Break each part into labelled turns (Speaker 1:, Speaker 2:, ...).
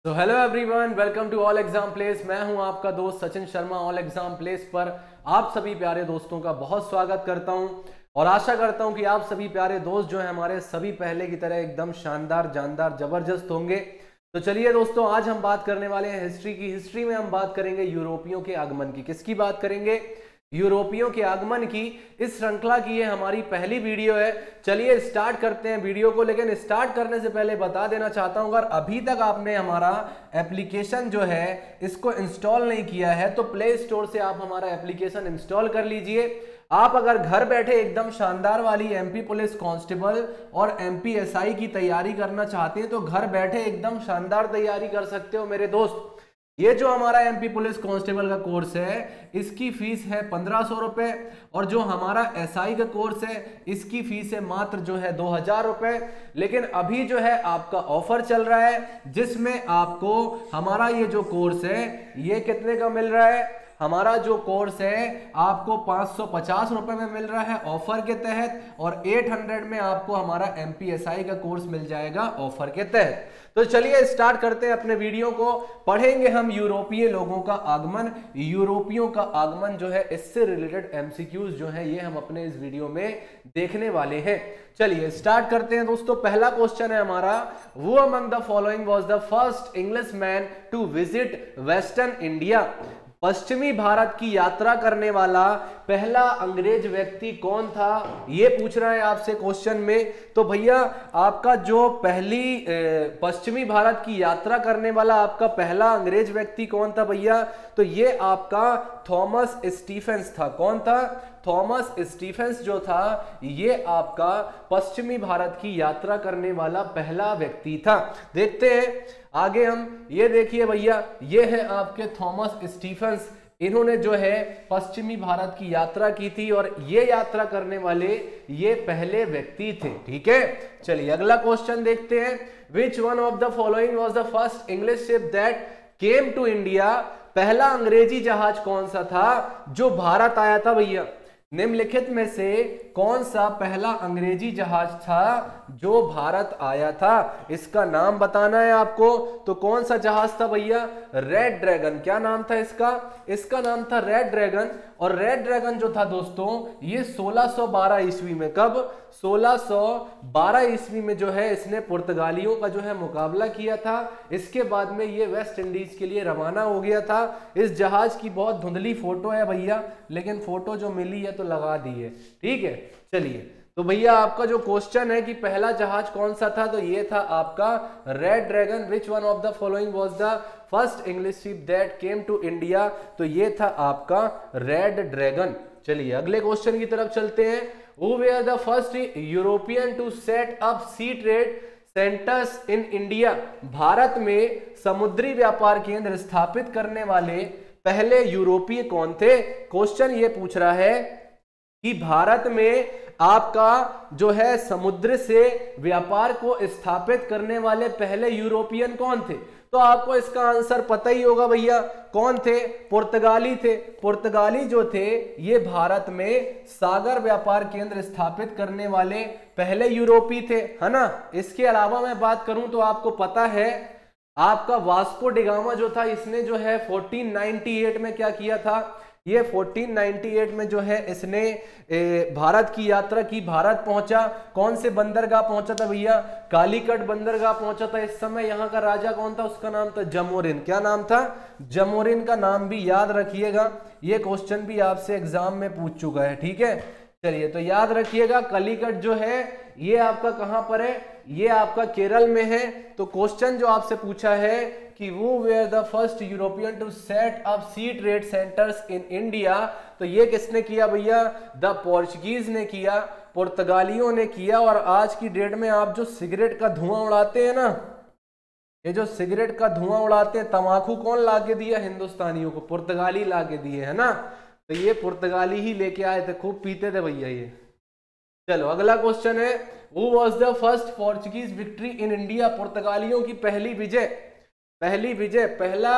Speaker 1: तो hello everyone, welcome to all exam place. मैं हूं आपका दोस्त Sachin Sharma. All exam place पर आप सभी प्यारे दोस्तों का बहुत स्वागत करता हूं और आशा करता हूं कि आप सभी प्यारे दोस्त जो हैं हमारे सभी पहले की तरह एकदम शानदार, जानदार, जबरदस्त होंगे। तो चलिए दोस्तों, आज हम बात करने वाले हैं हिस्ट्री की। हिस्ट्री में हम बात करेंगे यूरोपियों के आगमन की। किसकी बात करेंगे? यूरोपियों के आगमन की। इस श्रृंखला की ये हमारी पहली वीडियो है। चलिए स्टार्ट करते हैं वीडियो को। लेकिन स्टार्ट करने से पहले बता देना चाहता हूं, अगर अभी तक आपने हमारा एप्लीकेशन जो है इसको इंस्टॉल नहीं किया है तो प्ले स्टोर से आप हमारा एप्लीकेशन इंस्टॉल कर लीजिए। आप अगर घर बैठे एकदम शानदार वाली एमपी पुलिस कांस्टेबल और एमपी एसआई की तैयारी करना चाहते हैं तो घर बैठे एकदम शानदार तैयारी कर सकते हो मेरे दोस्त। ये जो हमारा एमपी पुलिस कांस्टेबल का कोर्स है इसकी फीस है 1500 रुपए और जो हमारा एसआई का कोर्स है इसकी फीस है मात्र जो है 2000 रुपए। लेकिन अभी जो है आपका ऑफर चल रहा है जिसमें आपको हमारा ये जो कोर्स है ये कितने का मिल रहा है? हमारा जो कोर्स है आपको 550 रुपए में मिल रहा है ऑफर के तहत, और 800 में आपको हमारा एमपीएसआई का कोर्स मिल जाएगा ऑफर के तहत। तो चलिए स्टार्ट करते हैं अपने वीडियो को। पढ़ेंगे हम यूरोपीय लोगों का आगमन, यूरोपियों का आगमन जो है इससे रिलेटेड एमसीक्यूज जो है ये हम अपने इस वीडियो में देखने वाले हैं। चलिए स्टार्ट करते हैं दोस्तों। पहला क्वेश्चन है हमारा, वो among the following was the first English man to visit western India? पश्चिमी भारत की यात्रा करने वाला पहला अंग्रेज व्यक्ति कौन था, ये पूछ रहा है आपसे क्वेश्चन में। तो भैया आपका जो पहली पश्चिमी भारत की यात्रा करने वाला आपका पहला अंग्रेज व्यक्ति कौन था भैया? तो ये आपका थॉमस स्टीफेंस था। कौन था? थॉमस स्टीफेंस जो था ये आपका पश्चिमी भारत की यात्रा करने वाला पहला व्यक्ति था। देखते हैं आगे हम। ये देखिए भैया, ये है आपके थॉमस स्टीफेंस। इन्होंने जो है पश्चिमी भारत की यात्रा की थी और ये यात्रा करने वाले ये पहले व्यक्ति थे। ठीक है, चलिए अगला क्वेश्चन देखते हैं। Which one of the following was the first English ship that came to India? पहला अंग्रेजी जहाज कौन सा था जो भारत आया था भैया? निम्नलिखित में से कौन सा पहला अंग्रेजी जहाज था जो भारत आया था? इसका नाम बताना है आपको। तो कौन सा जहाज था भैया? Red dragon. क्या नाम था इसका? इसका नाम था रेड ड्रैगन। और रेड ड्रैगन जो था दोस्तों ये 1612 ईस्वी में, कब? 1612 ईस्वी में जो है इसने पुर्तगालियों का जो है मुकाबला किया था। इसके बाद में ये वेस्ट इंडीज के लिए रवाना हो गया था। इस जहाज की बहुत धुंधली फोटो है भैया, लेकिन फोटो जो मिली है तो लगा दी है। ठीक है, चलिए तो भैया आपका जो क्वेश्चन है कि पहला जहाज कौन सा था, तो ये था आपका Red Dragon. Which one of the following was the first English ship that came to India? तो ये था आपका रेड ड्रैगन। चलिए अगले क्वेश्चन की तरफ चलते हैं। Who were the first European to set up sea trade centres in India? Bharat में समुद्री व्यापार केंद्र स्थापित करने वाले पहले यूरोपीय कौन थे? क्वेश्चन ये पूछ रहा है कि भारत में आपका जो है समुद्र से व्यापार को स्थापित करने वाले पहले यूरोपियन कौन थे? तो आपको इसका आंसर पता ही होगा भैया। कौन थे? पुर्तगाली थे। पुर्तगाली जो थे ये भारत में सागर व्यापार केंद्र स्थापित करने वाले पहले यूरोपी थे, है ना। इसके अलावा मैं बात करूं तो आपको पता है आपका वास्को डिगामा जो था इसने जो है 1498 में क्या किया था? ये 1498 में जो है इसने भारत की यात्रा की। भारत पहुंचा, कौन से बंदरगाह पहुंचा था भैया? कालीकट बंदरगाह पहुंचा था। इस समय यहाँ का राजा कौन था? उसका नाम था जमोरिन। क्या नाम था? जमोरिन का नाम भी याद रखिएगा, ये क्वेश्चन भी आपसे एग्जाम में पूछ चुका है। ठीक है, चलिए तो याद रखिएगा कालीकट जो है ये आपका कहां पर है? ये आपका केरल में है। तो क्वेश्चन जो आपसे पूछा है कि वो were the first European to set up sea trade centres in India, तो ये किसने किया भैया? द पोर्चुगीज ने किया, पुर्तगालियों ने किया। और आज की डेट में आप जो सिगरेट का धुआं उड़ाते हैं ना, ये जो सिगरेट का धुआं उड़ाते हैं, तंबाकू कौन लाके दिया? हिंदुस्तानियों को पुर्तगाली लाके दिए, है ना। तो ये पुर्तगाली ही लेके आए थे, खूब पीते थे भैया ये। चलो अगला क्वेश्चन है, who was the first Portuguese victory in India? पुर्तगालियों की पहली विजय, पहला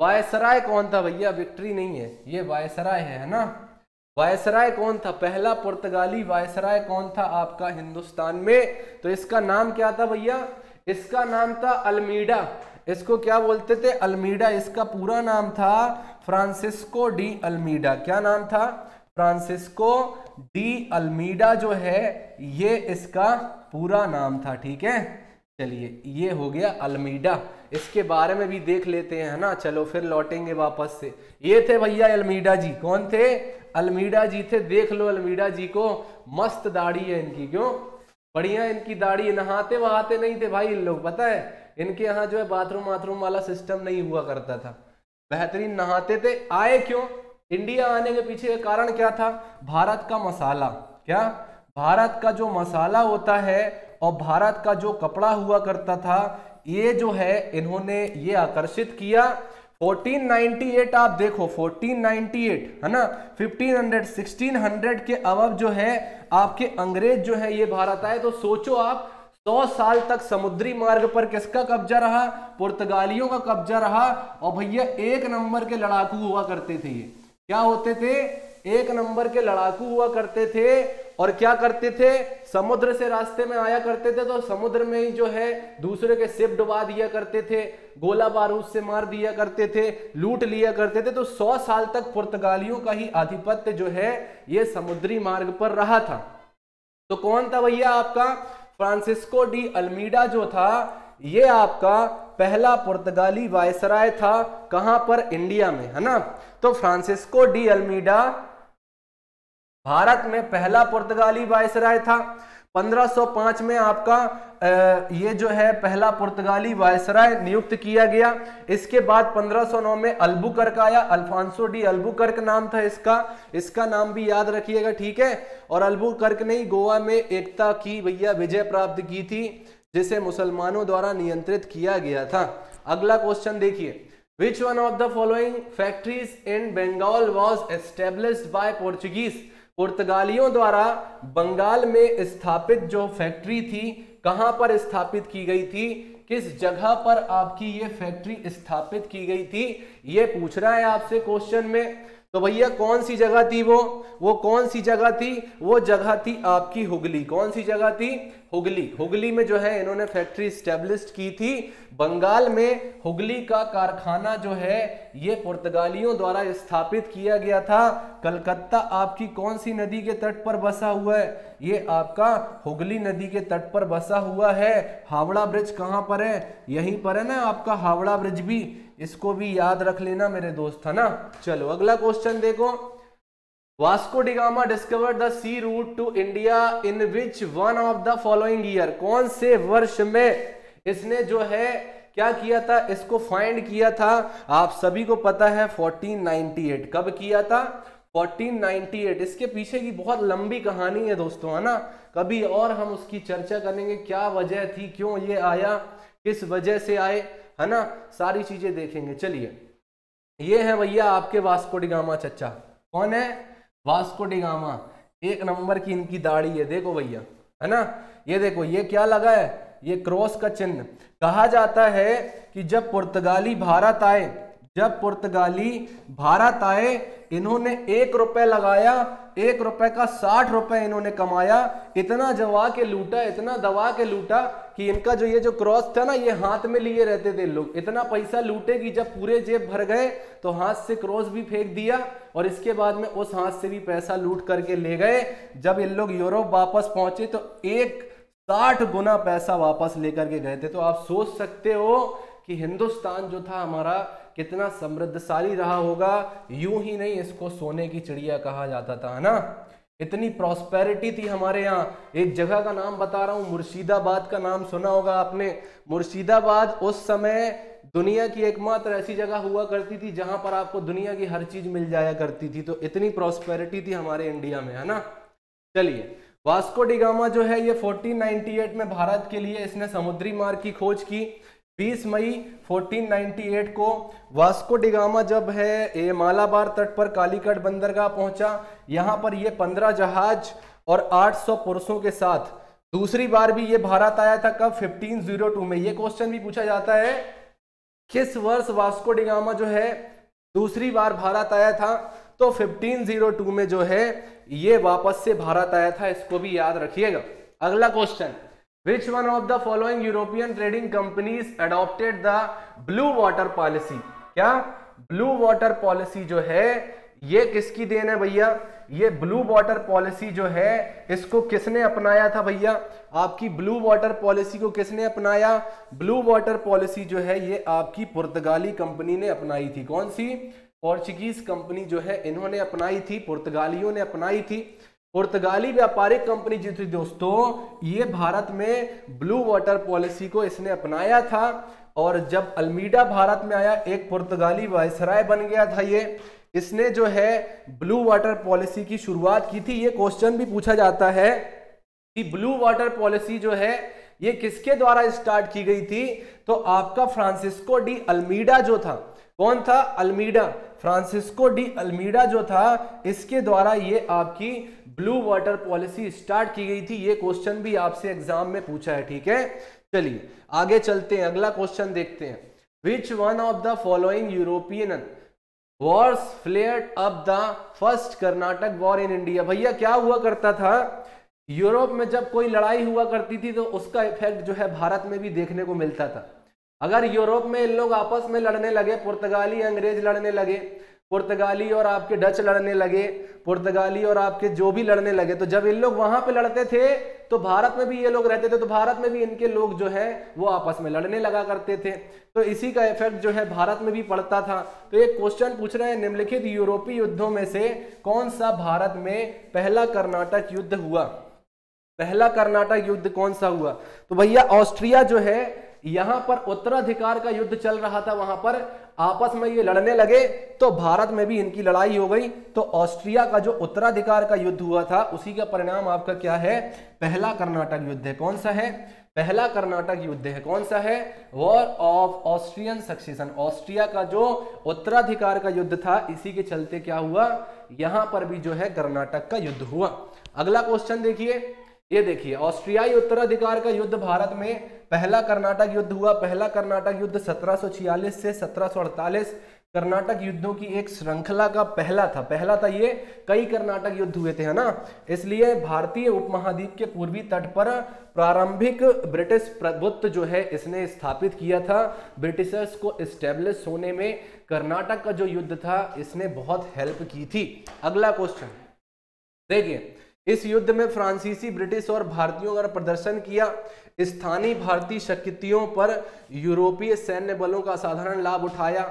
Speaker 1: वायसराय कौन था भैया? विक्ट्री नहीं है, ये वायसराय है ना। वायसराय कौन था? पहला पुर्तगाली वायसराय कौन था आपका हिंदुस्तान में? तो इसका नाम क्या था भैया? इसका नाम था अल्मीडा। इसको क्या बोलते थे? अल्मीडा। इसका पूरा नाम था फ्रांसिस्को डी अल्मीडा। क्या नाम था? फ्रांसिस्को डी अल्मीडा जो है ये इसका पूरा नाम था। ठीक है, चलिए ये हो गया अल्मीडा। इसके बारे में भी देख लेते हैं, है ना। चलो फिर लौटेंगे वापस से। ये थे भैया अल्मीडा जी। कौन थे? अल्मीडा जी थे। देख लो अल्मीडा जी को, मस्त दाढ़ी है इनकी। क्यों? बढ़िया इनकी दाढ़ी। नहाते वहाते नहीं थे भाई इन लोग, पता है। इनके यहाँ जो है बाथरूम वाला सिस्टम नहीं हुआ करता था, बेहतरीन नहाते थे। आए क्यों? इंडिया आने के पीछे का कारण क्या था? भारत का मसाला। क्या? भारत का जो मसाला होता है और भारत का जो कपड़ा हुआ करता था, ये जो है इन्होंने ये आकर्षित किया। 1498 आप देखो, 1498 है ना, 1500 1600 के अवब जो है आपके अंग्रेज जो है ये भारत आए। तो सोचो आप, 100 साल तक समुद्री मार्ग पर किसका कब्जा रहा? पुर्तगालियों का कब्जा रहा। और भैया एक नंबर के लड़ाकू हुआ करते थे ये। क्या होते थे? एक नंबर के लड़ाकू हुआ करते थे। और क्या करते थे? समुद्र से रास्ते में आया करते थे तो समुद्र में ही जो है दूसरे के शिप डुबा दिया करते थे, गोला बारूद से मार दिया करते थे, लूट लिया करते थे। तो 100 साल तक पुर्तगालियों का ही आधिपत्य जो है ये समुद्री मार्ग पर रहा था। तो कौन था भैया आपका? फ्रांसिस्को डी अल्मीडा जो था ये आपका पहला पुर्तगाली वायसराय था। कहां पर? इंडिया में, है ना। तो फ्रांसिस्को डी अल्मीडा भारत में पहला पुर्तगाली वायसराय था। 1505 में आपका ये जो है पहला पुर्तगाली वायसराय नियुक्त किया गया। इसके बाद 1509 में अल्बुकर्क आया। अल्फांसो डी अल्बुकर्क नाम था इसका। इसका नाम भी याद रखिएगा, ठीक है। और अल्बुकर्क ने गोवा में एकता की भैया विजय प्राप्त की थी, जिसे मुसलमानों द्वारा नियंत्रित किया गया था। अगला क्वेश्चन देखिए, which one of the following factories in Bengal was established by Portuguese? पुर्तगालियों द्वारा बंगाल में स्थापित जो फैक्ट्री थी, कहां पर स्थापित की गई थी? किस जगह पर आपकी ये फैक्ट्री स्थापित की गई थी? ये पूछ रहा है आपसे क्वेश्चन में। तो भैया कौन सी जगह थी वो कौन सी जगह थी? वो जगह थी आपकी हुगली। कौन सी जगह थी? हुगली। हुगली में जो है इन्होंने फैक्ट्री स्टैब्लिश की थी। बंगाल में हुगली का कारखाना जो है ये पुर्तगालियों द्वारा स्थापित किया गया था। कलकत्ता आपकी कौन सी नदी के तट पर बसा हुआ है? ये आपका हुगली नदी के तट पर बसा हुआ है। हावड़ा ब्रिज कहां पर है? यहीं पर है ना आपका हावड़ा ब्रिज भी। इसको भी याद रख लेना मेरे दोस्त, है ना। चलो अगला क्वेश्चन देखो, Vasco da Gama discovered the sea route to India in which one of the following year? कौन से वर्ष में इसने जो है क्या किया था? इसको फाइंड किया था। आप सभी को पता है 1498। कब किया था? 1498। इसके पीछे की बहुत लंबी कहानी है दोस्तों, है ना। कभी और हम उसकी चर्चा करेंगे, क्या वजह थी, क्यों ये आया, किस वजह से आए, है ना। सारी चीजें देखेंगे। चलिए ये है भैया आपके वास्को डी गामा चच्चा। कौन है? Vasco da gamma. एक नंबर की इनकी दाढ़ी है, देखो भैया, है ना। ये देखो ये क्या लगा है? ये क्रॉस का चिन्ह। कहा जाता है कि जब पुर्तगाली भारत आए, इन्होंने 1 रुपए लगाया, 1 रुपए का 60 रुपए इन्होंने कमाया। इतना दबा के लूटा कि इनका जो ये जो क्रॉस था ना, ये हाथ में लिए रहते थे लोग। इतना पैसा लूटे कि जब पूरे जेब भर गए तो हाथ से क्रॉस भी फेंक दिया, और इसके बाद में उस हाथ से भी पैसा लूट करके ले गए। जब इन लोग यूरोप वापस पहुंचे तो 60 गुना पैसा वापस लेकर के गए थे। तो आप सोच सकते हो कि हिंदुस्तान जो था हमारा कितना समृद्धशाली रहा होगा। यूं ही नहीं, इसको सोने की चिड़िया कहा जाता था, है ना। इतनी प्रॉस्पेरिटी थी हमारे यहाँ। एक जगह का नाम बता रहा हूँ, मुर्शिदाबाद का नाम सुना होगा आपने। मुर्शिदाबाद उस समय दुनिया की एकमात्र ऐसी जगह हुआ करती थी जहां पर आपको दुनिया की हर चीज मिल जाया करती थी। तो इतनी प्रॉस्पेरिटी थी हमारे इंडिया में, है ना। चलिए वास्को डी गामा जो है ये 1498 में भारत के लिए इसने समुद्री मार्ग की खोज की। 20 मई 1498 को वास्को डी गामा जब है ये मालाबार तट पर कालीकट बंदरगाह पहुंचा। यहां पर ये 15 जहाज और 800 पुरुषों के साथ दूसरी बार भी ये भारत आया था। कब? 1502 में। ये क्वेश्चन भी पूछा जाता है, किस वर्ष वास्को डी गामा जो है दूसरी बार भारत आया था? तो 1502 में जो है ये वापस से भारत आया था। इसको भी याद रखिएगा। अगला question, which one of the following European trading companies adopted the blue water policy? क्या ब्लू वाटर पॉलिसी जो है ये किसकी देन है भैया? ये ब्लू वाटर पॉलिसी जो है इसको किसने अपनाया था भैया? आपकी ब्लू वाटर पॉलिसी को किसने अपनाया? ब्लू वाटर पॉलिसी जो है ये आपकी पुर्तगाली कंपनी ने अपनाई थी। कौन सी? पोर्चुगीज कंपनी जो है इन्होंने अपनाई थी, पुर्तगालियों ने अपनाई थी। पुर्तगाली व्यापारिक कंपनी जो थी दोस्तों, ये भारत में ब्लू वाटर पॉलिसी को इसने अपनाया था। और जब अल्मीडा भारत में आया, एक पुर्तगाली वायसराय बन गया था ये, इसने जो है ब्लू वाटर पॉलिसी की शुरुआत की थी। ये क्वेश्चन भी पूछा जाता है कि ब्लू वाटर पॉलिसी जो है ये किसके द्वारा स्टार्ट की गई थी? तो आपका फ्रांसिस्को डी अल्मीडा जो था, कौन था? अल्मीडा, फ्रांसिस्को डी अल्मीडा जो था, इसके द्वारा ये आपकी ब्लू वाटर पॉलिसी स्टार्ट की गई थी। ये क्वेश्चन भी आपसे एग्जाम में पूछा है, ठीक है। चलिए आगे चलते हैं, अगला क्वेश्चन देखते हैं। Which one of the following European Wars flared up the first Karnataka war in India? भैया क्या हुआ करता था, यूरोप में जब कोई लड़ाई हुआ करती थी तो उसका इफेक्ट जो है भारत में भी देखने को मिलता था। अगर यूरोप में इन लोग आपस में लड़ने लगे, पुर्तगाली अंग्रेज लड़ने लगे, पुर्तगाली और आपके डच लड़ने लगे, पुर्तगाली और आपके जो भी लड़ने लगे, तो जब इन लोग वहां पे लड़ते थे तो भारत में भी ये लोग रहते थे, तो भारत में भी इनके लोग जो है वो आपस में लड़ने लगा करते थे। तो इसी का इफेक्ट जो है भारत में भी पड़ता था। तो एक क्वेश्चन पूछ रहे हैं, निम्नलिखित यूरोपीय युद्धों में से कौन सा भारत में पहला कर्नाटक युद्ध हुआ? पहला कर्नाटक युद्ध कौन सा हुआ? तो भैया ऑस्ट्रिया जो है, यहां पर उत्तराधिकार का युद्ध चल रहा था, वहां पर आपस में ये लड़ने लगे तो भारत में भी इनकी लड़ाई हो गई। तो ऑस्ट्रिया का जो उत्तराधिकार का युद्ध हुआ था उसी का परिणाम आपका क्या है? पहला कर्नाटक युद्ध है। कौन सा है? पहला कर्नाटक युद्ध है। कौन सा है? War of Austrian succession. Austria का जो उत्तराधिकार का युद्ध था, इसी के चलते क्या हुआ, यहां पर भी जो है कर्नाटक का युद्ध हुआ। अगला क्वेश्चन देखिए, ये देखिए, ऑस्ट्रियाई उत्तराधिकार का युद्ध भारत में पहला कर्नाटक युद्ध हुआ। पहला कर्नाटक युद्ध 1746 से 1748 कर्नाटक युद्धों की एक श्रृंखला का पहला था ये। कई कर्नाटक युद्ध हुए थे, है ना। इसलिए भारतीय उपमहाद्वीप के पूर्वी तट पर प्रारंभिक ब्रिटिश प्रभुत्व जो है इसने स्थापित किया था। ब्रिटिशर्स को एस्टेब्लिश होने में कर्नाटक का जो युद्ध था इसने बहुत हेल्प की थी। अगला क्वेश्चन देखिए, इस युद्ध में फ्रांसीसी, ब्रिटिश और भारतीयों का प्रदर्शन किया। स्थानीय भारतीय शक्तियों पर यूरोपीय सैन्य बलों का साधारण लाभ उठाया।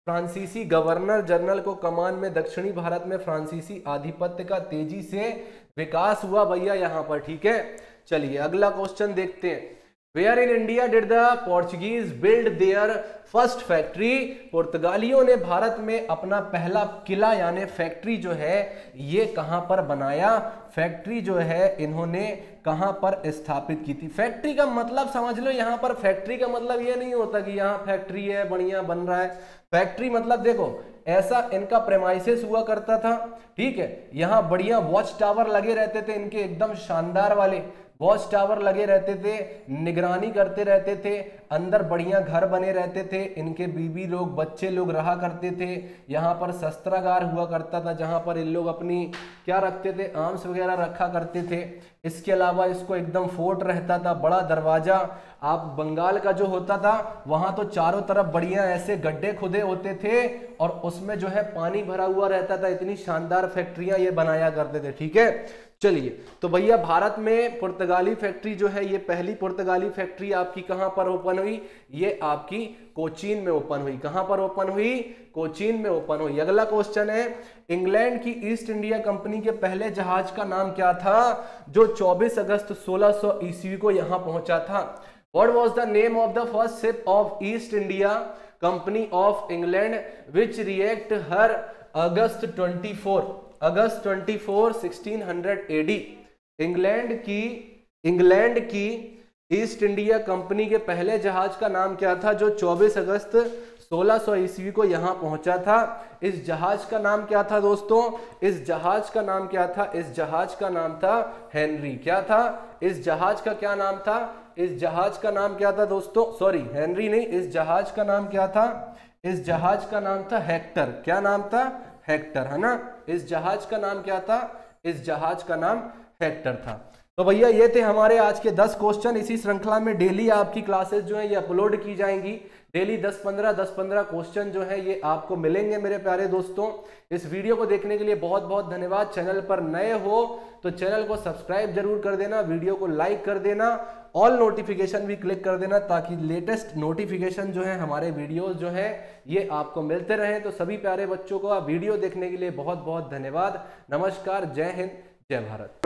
Speaker 1: फ्रांसीसी गवर्नर जनरल को कमान में दक्षिणी भारत में फ्रांसीसी आधिपत्य का तेजी से विकास हुआ भैया यहाँ पर, ठीक है। चलिए अगला क्वेश्चन देखते हैं। Where in India did the Portuguese build their first factory? पुर्तगालियों ने भारत में अपना पहला किला यानी फैक्ट्री जो है ये कहां पर बनाया? फैक्ट्री जो है इन्होंने कहां पर स्थापित की थी? फैक्ट्री का मतलब समझ लो, यहां पर फैक्ट्री का मतलब ये नहीं होता कि यहां फैक्ट्री है, बढ़िया बन रहा है। फैक्ट्री मतलब देखो, ऐसा इनका प्रेमाइसेस हुआ करता था, ठीक है। यहाँ बढ़िया वॉच टावर लगे रहते थे इनके, एकदम शानदार वाले वॉच टावर लगे रहते थे, निगरानी करते रहते थे, अंदर बढ़िया घर बने रहते थे, इनके बीवी लोग, बच्चे लोग रहा करते थे। यहाँ पर शस्त्रागार हुआ करता था जहाँ पर इन लोग अपनी क्या रखते थे, आर्म्स वगैरह रखा करते थे। इसके अलावा इसको एकदम फोर्ट रहता था, बड़ा दरवाजा। आप बंगाल का जो होता था वहाँ तो चारों तरफ बढ़िया ऐसे गड्ढे खुदे होते थे और उसमें जो है पानी भरा हुआ रहता था। इतनी शानदार फैक्ट्रियाँ ये बनाया करते थे, ठीक है। चलिए, तो भैया भारत में पुर्तगाली फैक्ट्री जो है, ये पहली पुर्तगाली फैक्ट्री आपकी कहां पर ओपन हुई? ये आपकी कोचीन में ओपन हुई। कहां पर ओपन हुई? कोचीन में ओपन हुई। अगला क्वेश्चन है, इंग्लैंड की ईस्ट इंडिया कंपनी के पहले जहाज का नाम क्या था जो 24 अगस्त 1600 ईस्वी को यहां पहुंचा था? What was the name of the first ship of east India company of England which react her August 24 1600 AD? England की ईस्ट इंडिया कंपनी के पहले जहाज का नाम क्या था जो 24 अगस्त 1600 ईस्वी को यहां पहुंचा था? इस जहाज का नाम क्या था दोस्तों? इस जहाज का नाम क्या था? इस जहाज का नाम था हेनरी। क्या था? इस जहाज का क्या नाम था? इस जहाज का नाम क्या था दोस्तों? सॉरी, हेनरी नहीं, इस जहाज का नाम क्या था? इस जहाज का नाम था हेक्टर। क्या नाम था? हेक्टर, है ना। इस जहाज का नाम क्या था? इस जहाज का नाम हेक्टर था। तो भैया ये थे हमारे आज के 10 क्वेश्चन। इसी श्रृंखला में डेली आपकी क्लासेस जो है ये अपलोड की जाएंगी। डेली 10-15 क्वेश्चन जो है ये आपको मिलेंगे मेरे प्यारे दोस्तों। इस वीडियो को देखने के लिए बहुत बहुत धन्यवाद। चैनल पर नए हो तो चैनल को सब्सक्राइब जरूर कर देना, वीडियो को लाइक कर देना, ऑल नोटिफिकेशन भी क्लिक कर देना ताकि लेटेस्ट नोटिफिकेशन जो है हमारे वीडियोस जो है ये आपको मिलते रहे। तो सभी प्यारे बच्चों को वीडियो देखने के लिए बहुत बहुत धन्यवाद। नमस्कार, जय हिंद, जय भारत।